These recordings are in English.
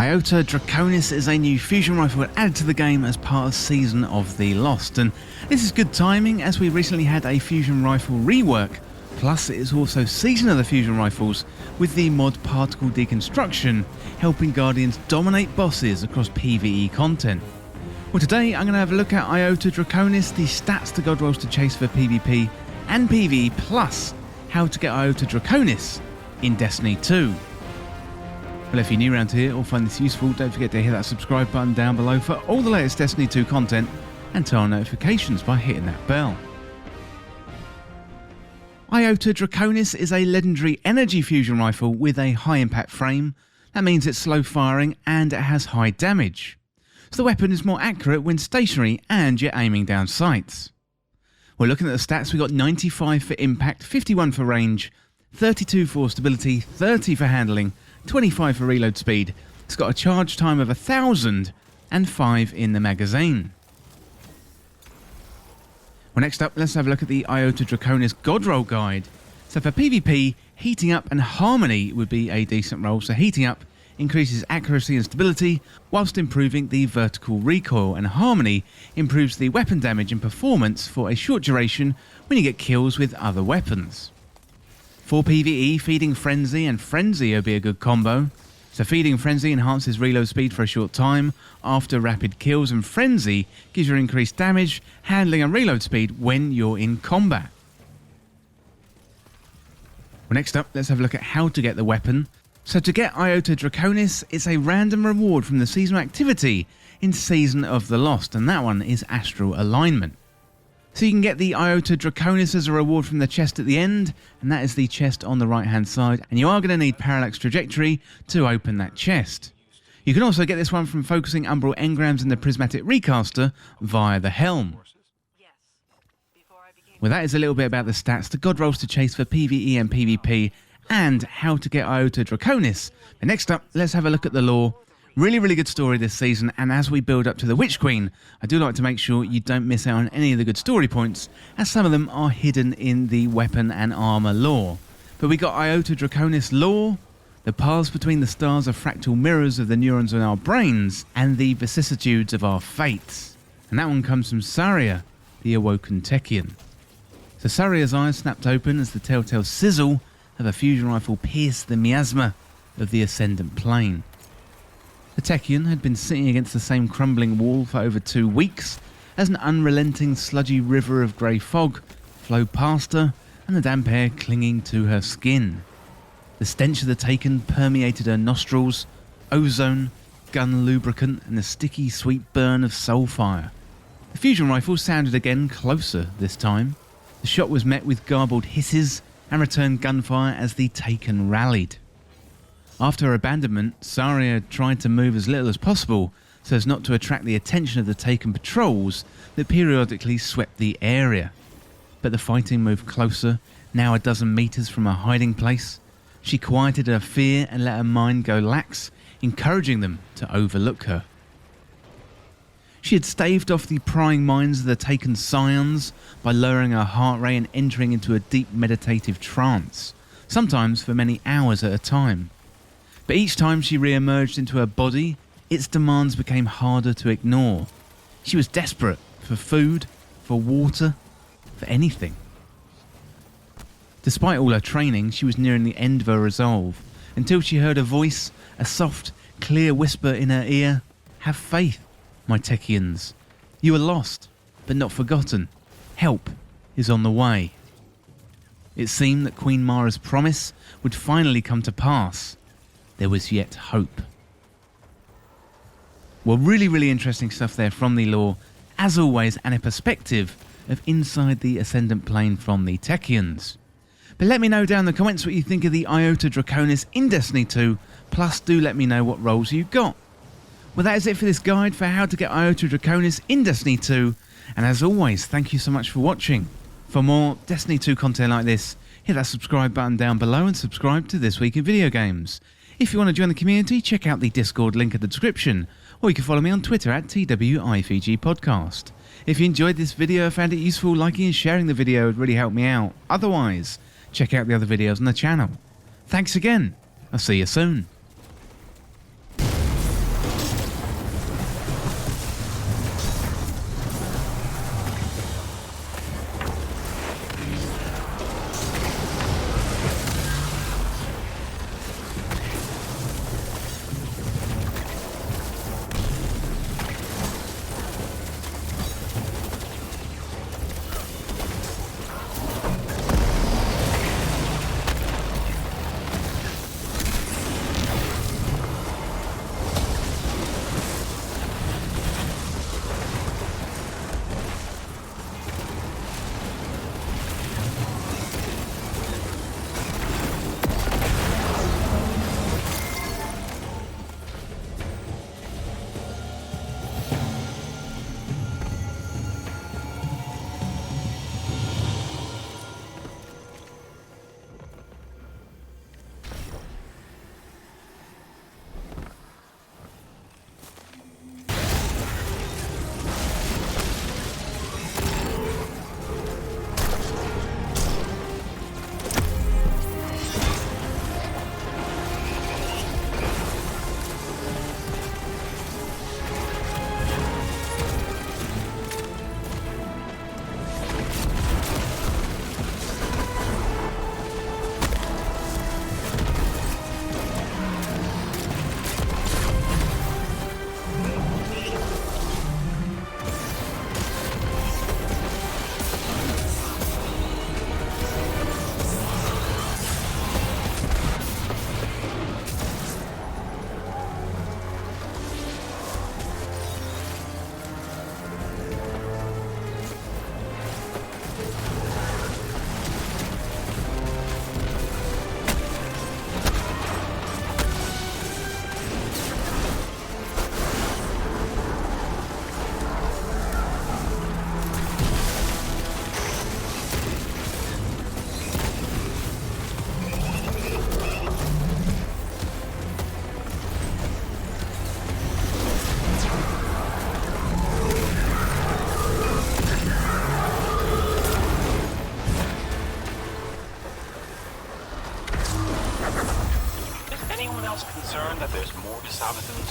Iota Draconis is a new fusion rifle added to the game as part of Season of the Lost, and this is good timing as we recently had a fusion rifle rework, plus it is also Season of the Fusion Rifles with the mod Particle Deconstruction, helping Guardians dominate bosses across PVE content. Well, today I'm going to have a look at Iota Draconis, the stats the god rolls to chase for PvP and PvE, plus how to get Iota Draconis in Destiny 2. Well, if you're new around here or find this useful, don't forget to hit that subscribe button down below for all the latest Destiny 2 content and turn on notifications by hitting that bell. Iota Draconis is a legendary energy fusion rifle with a high impact frame. That means it's slow firing and it has high damage. So the weapon is more accurate when stationary and you're aiming down sights. Well, looking at the stats, we got 95 for impact, 51 for range, 32 for stability, 30 for handling, 25 for reload speed. It's got a charge time of 1,000 and 5 in the magazine. Well, next up, let's have a look at the Iota Draconis God Roll Guide. So for PvP, heating up and harmony would be a decent roll. So heating up increases accuracy and stability whilst improving the vertical recoil, and harmony improves the weapon damage and performance for a short duration when you get kills with other weapons. For PvE, Feeding Frenzy and Frenzy will be a good combo. So Feeding Frenzy enhances reload speed for a short time after rapid kills, and Frenzy gives you increased damage, handling and reload speed when you're in combat. Well, next up, let's have a look at how to get the weapon. So to get Iota Draconis, it's a random reward from the seasonal activity in Season of the Lost, and that one is Astral Alignment. So you can get the Iota Draconis as a reward from the chest at the end, and that is the chest on the right hand side, and you are going to need Parallax Trajectory to open that chest. You can also get this one from focusing Umbral Engrams in the Prismatic Recaster via the Helm. Well, that is a little bit about the stats, the god rolls to chase for PvE and PvP, and how to get Iota Draconis. But next up, let's have a look at the lore. Really good story this season, and as we build up to the Witch Queen, I do like to make sure you don't miss out on any of the good story points, as some of them are hidden in the weapon and armor lore. But we got Iota Draconis lore, the paths between the stars are fractal mirrors of the neurons in our brains, and the vicissitudes of our fates. And that one comes from Saria, the awoken Techian. So Saria's eyes snapped open as the telltale sizzle of a fusion rifle pierced the miasma of the ascendant plane. The Techian had been sitting against the same crumbling wall for over 2 weeks as an unrelenting sludgy river of grey fog flowed past her and the damp air clinging to her skin. The stench of the Taken permeated her nostrils, ozone, gun lubricant and the sticky sweet burn of soul fire. The fusion rifle sounded again, closer this time. The shot was met with garbled hisses and returned gunfire as the Taken rallied. After her abandonment, Saria tried to move as little as possible so as not to attract the attention of the Taken patrols that periodically swept the area. But the fighting moved closer, now a dozen meters from her hiding place. She quieted her fear and let her mind go lax, encouraging them to overlook her. She had staved off the prying minds of the Taken scions by lowering her heart rate and entering into a deep meditative trance, sometimes for many hours at a time. But each time she re-emerged into her body, its demands became harder to ignore. She was desperate for food, for water, for anything. Despite all her training, she was nearing the end of her resolve, until she heard a voice, a soft, clear whisper in her ear. "Have faith, my Techians. You are lost, but not forgotten. Help is on the way." It seemed that Queen Mara's promise would finally come to pass. There was yet hope. Well, really interesting stuff there from the lore, as always, and a perspective of inside the Ascendant Plane from the Techians. But let me know down in the comments what you think of the Iota Draconis in Destiny 2, plus do let me know what roles you got. Well, that is it for this guide for how to get Iota Draconis in Destiny 2, and as always, thank you so much for watching. For more Destiny 2 content like this, hit that subscribe button down below and subscribe to This Week in Video Games. If you want to join the community, check out the Discord link in the description, or you can follow me on Twitter at TWIFG Podcast. If you enjoyed this video or found it useful, liking and sharing the video would really help me out. Otherwise, check out the other videos on the channel. Thanks again. I'll see you soon.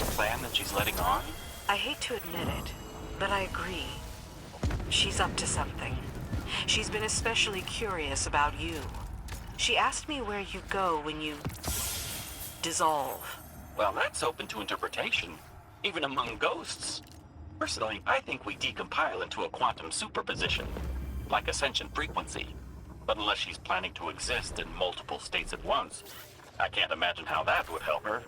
ghost plan that she's letting on? I hate to admit it, but I agree. She's up to something. She's been especially curious about you. She asked me where you go when you dissolve. Well, that's open to interpretation, even among ghosts. Personally, I think we decompile into a quantum superposition, like ascension frequency. But unless she's planning to exist in multiple states at once, I can't imagine how that would help her.